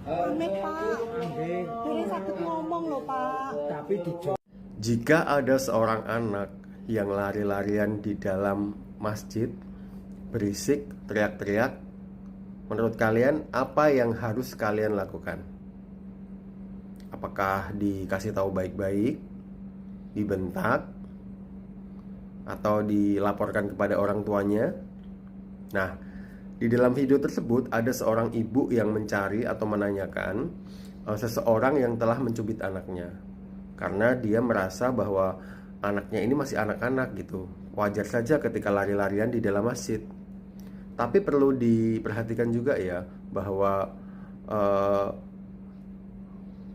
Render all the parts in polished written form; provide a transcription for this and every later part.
Amit Pak, Riri sakit ngomong loh Pak. Tapi dijawab. Jika ada seorang anak yang lari-larian di dalam masjid, berisik, teriak-teriak, menurut kalian apa yang harus kalian lakukan? Apakah dikasih tahu baik-baik, dibentak, atau dilaporkan kepada orang tuanya? Nah, di dalam video tersebut ada seorang ibu yang mencari atau menanyakan seseorang yang telah mencubit anaknya, karena dia merasa bahwa anaknya ini masih anak-anak gitu. Wajar saja ketika lari-larian di dalam masjid. Tapi perlu diperhatikan juga ya, bahwa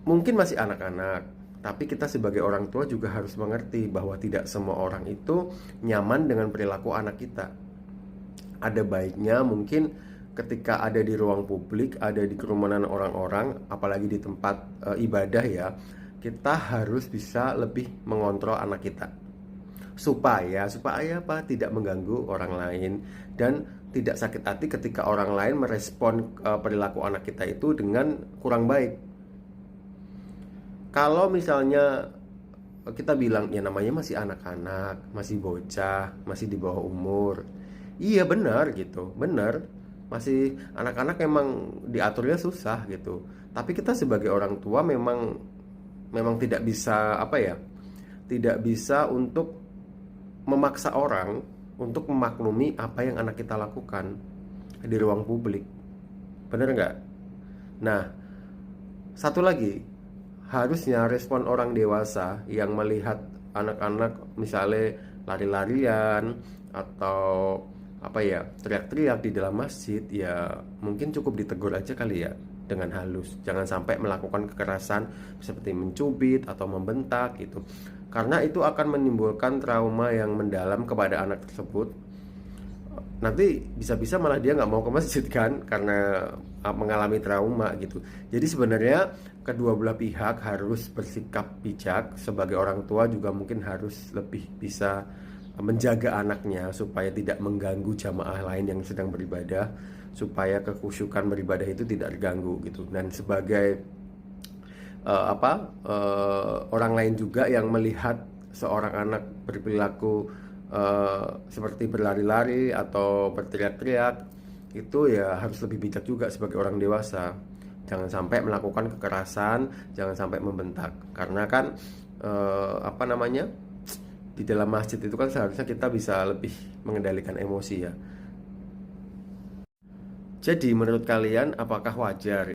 mungkin masih anak-anak, tapi kita sebagai orang tua juga harus mengerti bahwa tidak semua orang itu nyaman dengan perilaku anak kita. Ada baiknya mungkin ketika ada di ruang publik, ada di kerumunan orang-orang, apalagi di tempat ibadah ya, kita harus bisa lebih mengontrol anak kita. Supaya apa? Tidak mengganggu orang lain dan tidak sakit hati ketika orang lain merespon perilaku anak kita itu dengan kurang baik. Kalau misalnya kita bilang ya namanya masih anak-anak, masih bocah, masih di bawah umur. Iya benar gitu, benar. Masih anak-anak emang diaturnya susah gitu. Tapi kita sebagai orang tua memang tidak bisa tidak bisa untuk memaksa orang untuk memaklumi apa yang anak kita lakukan di ruang publik. Benar nggak? Nah, satu lagi, harusnya respon orang dewasa yang melihat anak-anak misalnya lari-larian atau teriak-teriak di dalam masjid, ya mungkin cukup ditegur aja kali ya, dengan halus. Jangan sampai melakukan kekerasan seperti mencubit atau membentak gitu, karena itu akan menimbulkan trauma yang mendalam kepada anak tersebut. Nanti bisa-bisa malah dia nggak mau ke masjid kan, karena mengalami trauma gitu. Jadi sebenarnya kedua belah pihak harus bersikap bijak. Sebagai orang tua juga mungkin harus lebih bisa menjaga anaknya supaya tidak mengganggu jamaah lain yang sedang beribadah, supaya kekhusyukan beribadah itu tidak terganggu gitu. Dan sebagai orang lain juga yang melihat seorang anak berperilaku seperti berlari-lari atau berteriak-teriak, itu ya harus lebih bijak juga sebagai orang dewasa. Jangan sampai melakukan kekerasan, jangan sampai membentak, karena kan di dalam masjid itu kan seharusnya kita bisa lebih mengendalikan emosi ya. Jadi menurut kalian apakah wajar